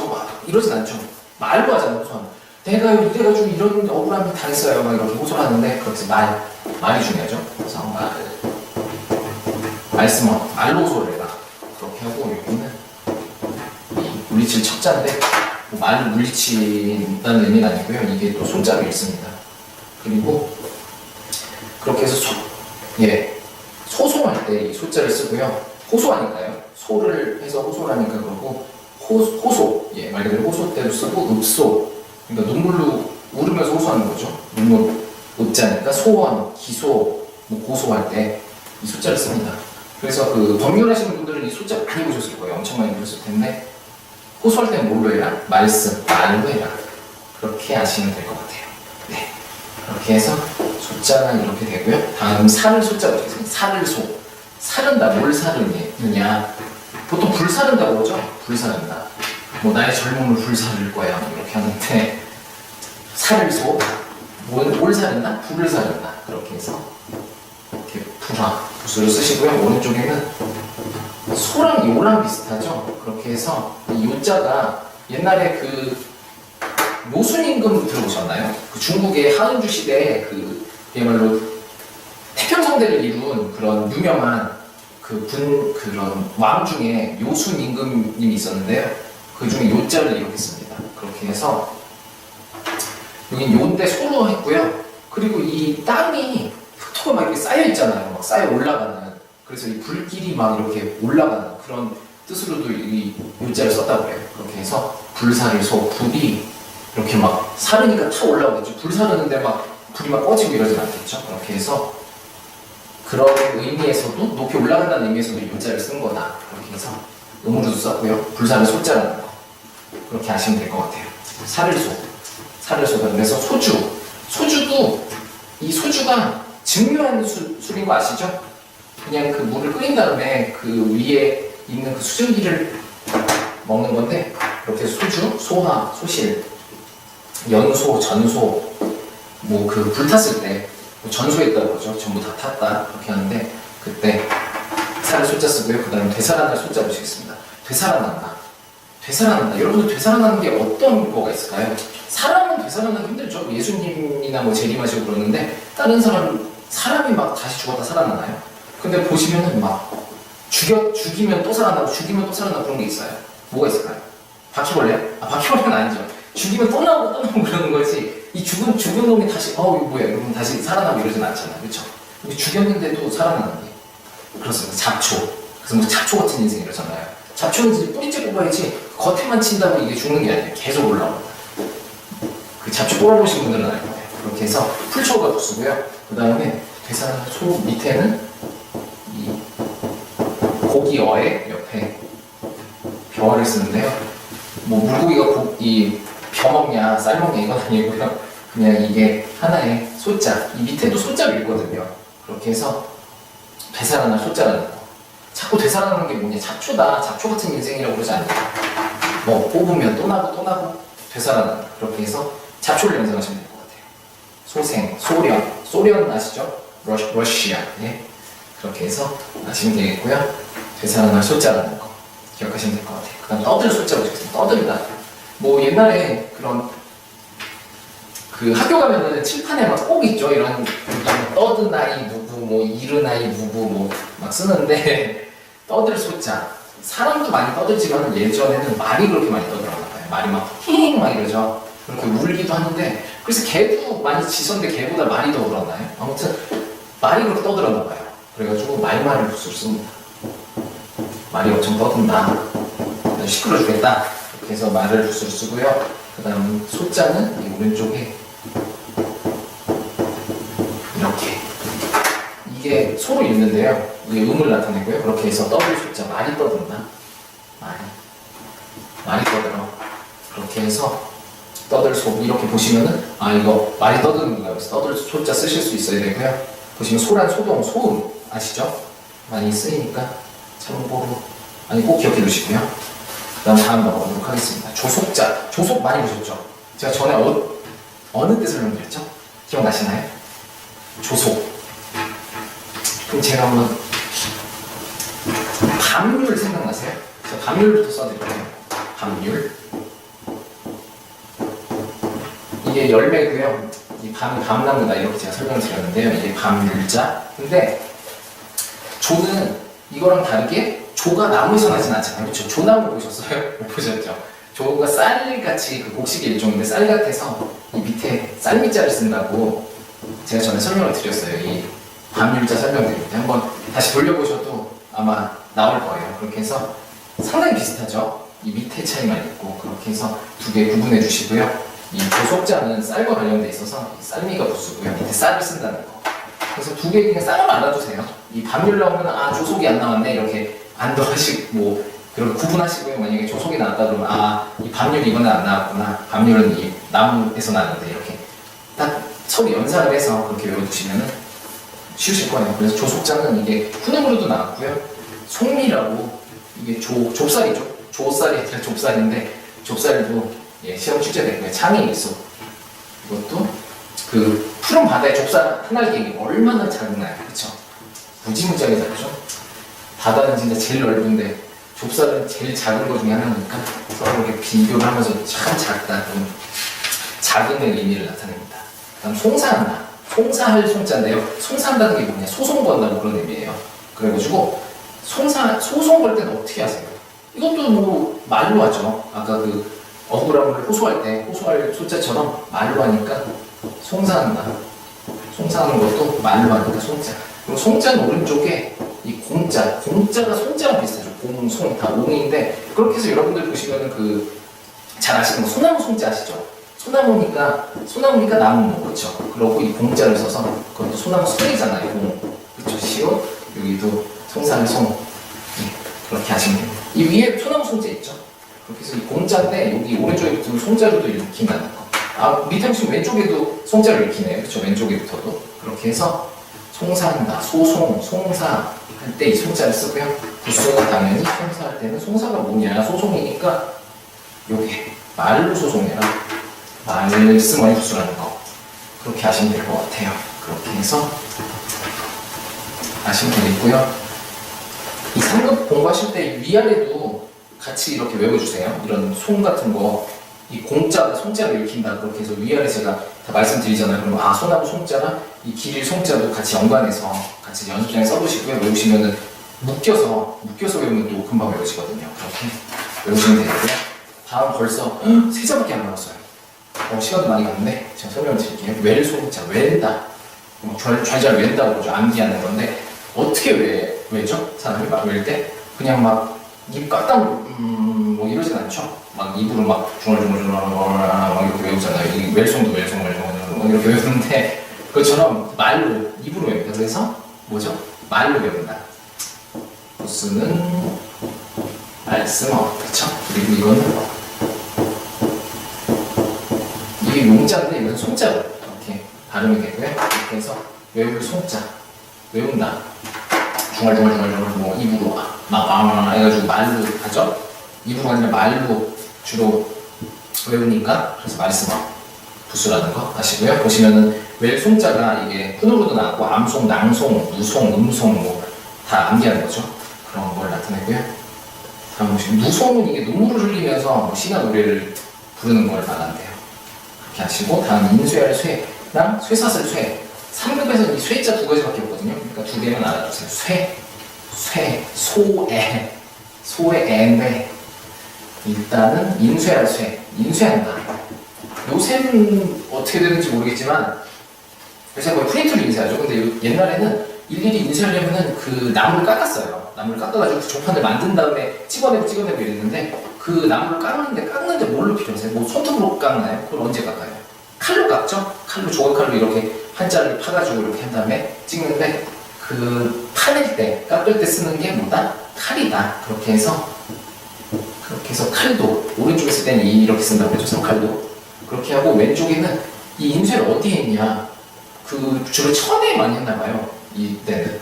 막 이러진 않죠. 말로 하잖아요. 호소하면 내가 이래가지고 이런 억울함을 당했어요. 막 이렇게 호소를 하는데 그렇지 말이 중요하죠. 그래서 말로 호소를 해라. 그렇게 하고 여기는 이 물리칠 척자인데 뭐 말을 물리친다는 의미는 아니고요. 이게 또 손자로 읽습니다. 그리고 그렇게 해서 소송할 때 이 소자를 쓰고요. 호소하니까요. 소를 해서 호소를 하니까 그러고 호소, 말 그대로 호소 때도 쓰고 읍소, 그러니까 눈물로 울으면서 호소하는 거죠. 눈물 읍자니까 소원, 기소, 뭐 고소할 때 이 소자를 씁니다. 그래서 그 법률하시는 분들은 이 소자 많이 보셨을 거예요. 엄청 많이 보셨을 텐데 호소할 때는 뭘로 해라? 말로 해라. 그렇게 아시면 될 것 같아요. 네, 그렇게 해서 소자가 이렇게 되고요. 다음 살을 소자가 되겠습니다. 살을 소. 사른다. 뭘 사르느냐? 보통 불사른다고 그러죠? 불사른다. 뭐 나의 젊음을 불사를 거야. 이렇게 하는데 살을 소. 뭘 사른다? 불을 사른다. 그렇게 해서 이렇게 불화, 부수를 쓰시고요. 오른쪽에는 소랑 요랑 비슷하죠. 그렇게 해서 이 요자가 옛날에 그 묘순임금 들어보셨나요? 그 중국의 하은주 시대에 그야말로 태평성대를 이룬 그런 유명한 그런 왕 중에 요순 임금님이 있었는데요. 그 중에 요자를 이렇게 씁니다. 그렇게 해서 여긴 요인데 소로 했고요. 그리고 이 땅이 흙토가 막 이렇게 쌓여 있잖아요. 막 쌓여 올라가는. 그래서 이 불길이 막 이렇게 올라가는 그런 뜻으로도 이 요자를 썼다고 해요. 그렇게 해서 불사를 소, 불이 이렇게 막 사르니까 타 올라오겠죠. 불 사르는데 막 불이 막 꺼지고 이러진 않겠죠. 그렇게 해서 그런 의미에서도 높이 올라간다는 의미에서도 요자를 쓴 거다. 그렇게 해서 음으로도 썼고요. 불사를 소자라는 거. 그렇게 아시면 될 것 같아요. 사를소다. 그래서 소주도 이 소주가 증류한 술인 거 아시죠? 그냥 그 물을 끓인 다음에 그 위에 있는 그 수증기를 먹는 건데, 이렇게 소주, 소화, 소실, 연소, 전소, 뭐 그 불탔을 때 전소했다고 그러죠. 전부 다 탔다 그렇게 하는데, 그때 살을 소자 쓰고요. 그 다음에 되살아날 소자 보시겠습니다. 되살아난다. 여러분들 되살아나는 게 어떤 거가 있을까요? 사람은 되살아나기 힘들죠. 예수님이나 뭐 재림하시고 그러는데 다른 사람이 막 다시 죽었다 살아나나요? 근데 보시면은 막 죽이면 또 살아나고 죽이면 또 살아나고 그런 게 있어요. 뭐가 있을까요? 바퀴벌레요? 바퀴벌레는 아니죠. 죽이면 또 나오고 그러는 거지. 이 죽은 놈이 다시 이거 뭐야 이러면 다시 살아나고 이러진 않잖아요. 그렇죠? 죽였는데도 살아나는 게 그렇습니다. 잡초. 그래서 뭐 잡초 같은 인생 이러잖아요. 잡초는 이제 뿌리째 뽑아야지 겉에만 친다고 이게 죽는 게 아니에요. 계속 올라옵니다. 그 잡초 뽑아보신 분들은 알 거예요. 그렇게 해서 풀초가 부수고요. 그 다음에 소 밑에는 이 고기어의 옆에 벼를 쓰는데요. 뭐 물고기가 벼 먹냐 쌀 먹냐 이건 아니고요. 그냥 이게 하나의 소자, 이 밑에도 소자가 있거든요. 그렇게 해서 되살아날 소자라는 거. 자꾸 되살아나는 게 뭐냐, 잡초다, 잡초 같은 인생이라고 그러지 않나요? 뭐 뽑으면 또 나고 되살아나는, 그렇게 해서 잡초를 연상하시면 될 것 같아요. 소생, 소련 아시죠? 러시아. 예. 그렇게 해서 아시면 되겠고요. 되살아날 소자라는 거 기억하시면 될 것 같아요. 그 다음 떠들 소자 보시겠습니다. 떠들다. 뭐 옛날에 그런 그 학교 가면은 칠판에 막 꼭 있죠. 이런 떠드나이 누구, 뭐 이르나이 누구 뭐 막 쓰는데 떠들 소자. 사람도 많이 떠들지만 예전에는 말이 그렇게 많이 떠들었나 봐요. 말이 막 힝 막 이러죠. 그렇게 울기도 하는데, 그래서 개도 많이 짖었는데 개보다 말이 더 울었나요? 아무튼 말이 그렇게 떠들었나 봐요. 그래가지고 말말을 붓을 씁니다. 말이 엄청 떠든다. 시끄러 주겠다. 이렇게 해서 말을 붓을 쓰고요. 그 다음 소자는 이 오른쪽에 이렇게, 이게 소로 읽는데요. 이게 음을 나타내고요. 그렇게 해서 떠들 소자, 말이 떠든다. 말이 떠들어. 그렇게 해서 떠들 소, 이렇게 보시면은 이거 말이 떠드는구나. 그래서 떠들 소자 쓰실 수 있어야 되고요. 보시면 소란 소동, 소음 아시죠? 많이 쓰이니까 참고로 꼭 기억해 두시고요. 그 다음 넘어가도록 하겠습니다. 조속자, 조속 많이 보셨죠? 제가 전에 어느 때 설명드렸죠? 기억나시나요? 조속. 그럼 제가 한번 밤률 생각나세요? 제가 밤률부터 써드릴게요. 밤률. 이게 열매고요. 이 밤나무다 이렇게 제가 설명을 드렸는데요. 이게 밤률자. 근데 조는 이거랑 다르게 조가 나무에서 나진 않잖아요. 그렇죠? 조나무 보셨어요? 못 보셨죠? 조가 쌀같이 그 곡식의 일종인데 쌀 같아서 이 밑에 쌀밑자를 쓴다고 제가 전에 설명을 드렸어요. 이 밤율자 설명드릴 때 한번 다시 돌려보셔도 아마 나올 거예요. 그렇게 해서 상당히 비슷하죠? 이 밑에 차이만 있고, 그렇게 해서 두 개 구분해 주시고요. 이 조속자는 쌀과 관련돼 있어서 쌀미가 부수고요. 밑에 쌀을 쓴다는 거. 그래서 두 개 그냥 쌀을 알아두세요. 이 밤율 나오면 조속이 안 나왔네 이렇게 안도하시고 뭐 그렇게 구분하시고요. 만약에 조속이 나왔다 그러면 이 밤율 이거는 안 나왔구나. 밤율은 이 나무에서 나는데 이렇게 딱 서로 연상을 해서 그렇게 외워두시면은 쉬우실 거예요. 그래서 조속자는 이게 훈음으로도 나왔고요. 송미라고 이게 좁쌀이죠. 조쌀이 아니라 좁쌀인데 좁쌀도 시험 출제됐고요. 창의 일소. 이것도 그 푸른 바다의 좁쌀 한 알갱이 얼마나 작나요, 그렇죠? 무지무지하게 작죠. 바다는 진짜 제일 넓은데 좁쌀은 제일 작은 것 중에 하나니까 서로 이렇게 비교를 하면서 참 작다, 작음의 의미를 나타냅니다. 다음 송사한다. 송사할 송자인데요. 송사한다는 게 뭐냐? 소송 건다고 그런 의미예요. 그래가지고 소송 걸 때는 어떻게 하세요? 이것도 뭐 말로 하죠. 아까 그 억울함을 호소할 때 호소할 소자처럼 말로 하니까 송사한다. 송사하는 것도 말로 하니까 송자. 그리고 송자는 오른쪽에 이 공자가 송자랑 비슷하죠. 공, 송, 다 옹인데 그렇게 해서 여러분들 보시면은 그 잘 아시는 거 소나무 송자 아시죠? 소나무니까 나무, 그렇죠? 그러고 이 공자를 써서 그것도 소나무 송이잖아요. 공, 그렇죠? 시옷 여기도 송사의 송, 네, 그렇게 하시면 됩니다. 이 위에 소나무 송자 있죠? 그렇게 해서 이 공자인데 여기 오른쪽에 붙은 송자로도 읽힌다는 거. 아, 밑에 보시면 왼쪽에도 송자를 읽히네요. 그렇죠? 왼쪽에 붙어도 그렇게 해서 송사한다, 소송, 송사 할 때 이 송자를 쓰고요. 부수는 당연히 송사할 때는 송사가 뭐냐? 소송이니까 요게 말로 소송해라. 말씀을 부수라는 거. 그렇게 하시면 될 것 같아요. 그렇게 해서 아시면 되겠고요. 이 3급 공부하실 때 위아래도 같이 이렇게 외워주세요. 이런 송 같은 거. 이 공자가 송자를 읽힌다. 그렇게 해서 위아래 제가 다 말씀드리잖아요. 그럼 아, 소나무 송자랑 이 길일 송자도 같이 연관해서 같이 연습장에 써보시고요. 외우시면은 묶여서 외우면 또 금방 외우시거든요. 그렇게 외우시면 되고요. 다음 벌써 3자밖에 안 남았어요. 시간도 많이 갔는데 제가 설명을 드릴게요. 웰 송자, 웰다. 좌잘 웰다고 그러죠. 암기하는 건데 어떻게 외죠? 사람이 막 외울 때 그냥 막 입 깍딱 뭐 이러진 않죠. 막 입으로 막 중얼중얼 막 이렇게 외우잖아요. 이 웰송도 웰송 이렇게 외우는데 그것처럼 말로 입으로 외웁니다. 그래서 뭐죠? 말로 외운다. 보스는 말씀어, 그렇죠? 그리고 이거는 이게 용자인데 이것은 송자로 이렇게 발음이 되고요. 이렇게 해서 외울 송자, 외운다. 중얼중얼 뭐 입으로 막 해가지고 말로 하죠. 입으로 아니라 말로 주로 외우니까 그래서 말씀어 부수라는 거 아시고요. 보시면은 웰 송자가 이게 훈으로도 나왔고 암송, 낭송, 누송, 음송 뭐 다 암기하는 거죠. 그런 걸 나타내고요. 다음 보시면 누송은 이게 눈물을 흘리면서 뭐 시나 노래를 부르는 걸 말한대요. 그렇게 하시고 다음 인쇄할 쇠랑 쇠사슬 쇠. 3급에서는 이 쇠자 2가지밖에 없거든요. 그러니까 2개만 알아두세요. 소의 애인데 일단은 인쇄할 쇠, 인쇄한다. 요새는 어떻게 되는지 모르겠지만 요새 거의 프린트로 인쇄하죠. 근데 옛날에는 일일이 인쇄하려면은 그 나무를 깎았어요. 나무를 깎아가지고 그 조판을 만든 다음에 찍어내고 이랬는데 그 나무를 깎는데 뭘로 필요하세요? 뭐 손톱으로 깎나요? 그걸 언제 깎아요? 칼로 깎죠? 조각칼로 이렇게 한자를 파가지고 이렇게 한 다음에 찍는데 그 깎을 때 쓰는 게 뭐다? 칼이다. 그렇게 해서 칼도 오른쪽에 쓸 때는 이렇게 쓴다고 했죠. 성칼도. 그렇게 하고 왼쪽에는 이 인쇄를 어디에 했냐? 그 주로 천에 많이 했나봐요. 이때는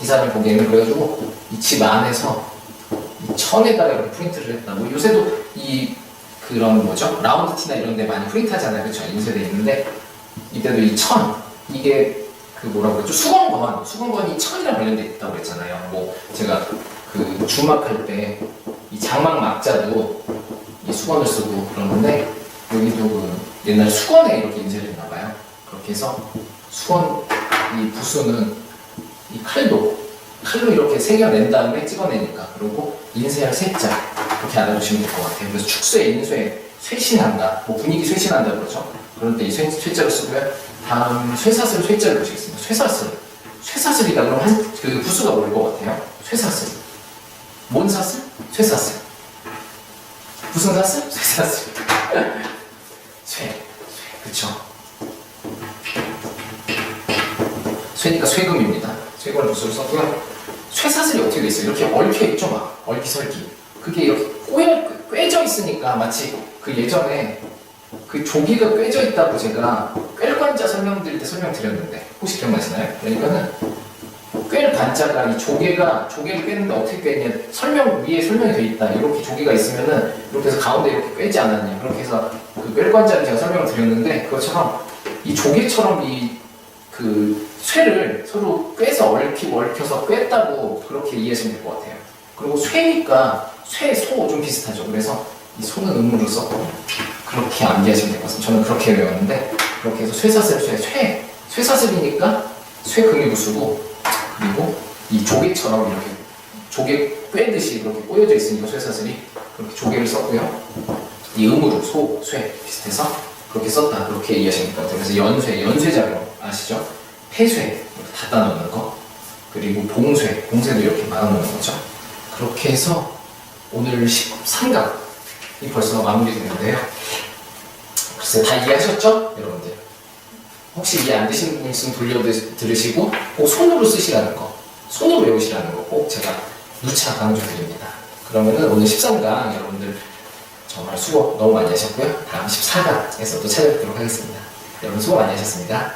이 사람이 보기에는 그래가지고 이 집 안에서 이 천에다가 이렇게 프린트를 했다. 뭐 요새도 이 그런 뭐죠? 라운드 티나 이런 데 많이 프린트 하잖아요. 그렇죠? 인쇄돼 있는데 이때도 이 천, 이게 그 뭐라고 그랬죠? 수건건이 천이랑 관련돼 있다고 그랬잖아요. 뭐 제가 그 주막할 때 이 장막 막자도 이 수건을 쓰고 그러는데 여기도 그 옛날 수건에 이렇게 인쇄를 했나봐요. 그렇게 해서 수건 이 부수는 이 칼로 이렇게 새겨낸 다음에 찍어내니까. 그리고 인쇄할 쇠자 그렇게 알아두시면 될 것 같아요. 그래서 축쇠, 인쇄, 쇄신한다. 뭐 분위기 쇄신한다 그러죠. 그럴 때 이 쇠자를 쓰고요. 다음 쇠사슬 쇠자를 보시겠습니다. 쇠사슬이다 그러면 그 부수가 뭘 것 같아요? 쇠사슬. 뭔 사슬? 쇠사슬. 무슨 사슬? 쇠사슬. 그쵸. 쇠니까 쇠금입니다. 쇠금을 부수를 썼고요. 쇠사슬이 어떻게 돼 있어요? 이렇게 얽혀있죠, 막. 얽기설기. 그게 이렇게 꿰져 있으니까 마치 그 예전에 그 조개가 꿰져 있다고 제가 꿰관자 설명드릴 때 설명드렸는데 혹시 기억나시나요? 그러니까는 꿰 관자가 이 조개를 꿰는데 어떻게 꿰냐 위에 설명이 돼 있다. 이렇게 조개가 있으면은 이렇게 해서 가운데 이렇게 꿰지 않았냐. 그렇게 해서 그 꿰관자를 제가 설명을 드렸는데 그것처럼 이 조개처럼 이 그 쇠를 서로 꿰서 얽혀서 꿰다고 그렇게 이해하시면 될 것 같아요. 그리고 쇠니까 쇠, 소 좀 비슷하죠. 그래서 이 소는 음으로 썼고 그렇게 암기하시면 될 것 같습니다. 저는 그렇게 외웠는데 그렇게 해서 쇠사슬, 쇠사슬이니까 쇠금이 부수고 그리고 이 조개처럼 이렇게 조개 꿰듯이 이렇게 꼬여져 있으니까 쇠사슬이 그렇게 조개를 썼고요. 이 음으로 소, 쇠 비슷해서 그렇게 썼다. 그렇게 이해하시면 될 것 같아요. 그래서 연쇄작용 아시죠? 폐쇄 이렇게 닫아 놓는 거 그리고 봉쇄도 이렇게 막아 놓는 거죠. 그렇게 해서 오늘 13강이 벌써 마무리되는데요. 글쎄 다 이해하셨죠? 여러분들 혹시 이해 안 되시는 분 있으면 돌려 들으시고 꼭 손으로 쓰시라는 거 손으로 외우시라는 거 꼭 제가 누차 강조드립니다. 그러면은 오늘 13강 여러분들 정말 수고 너무 많이 하셨고요. 다음 14강에서 또 찾아뵙도록 하겠습니다. 여러분 수고 많이 하셨습니다.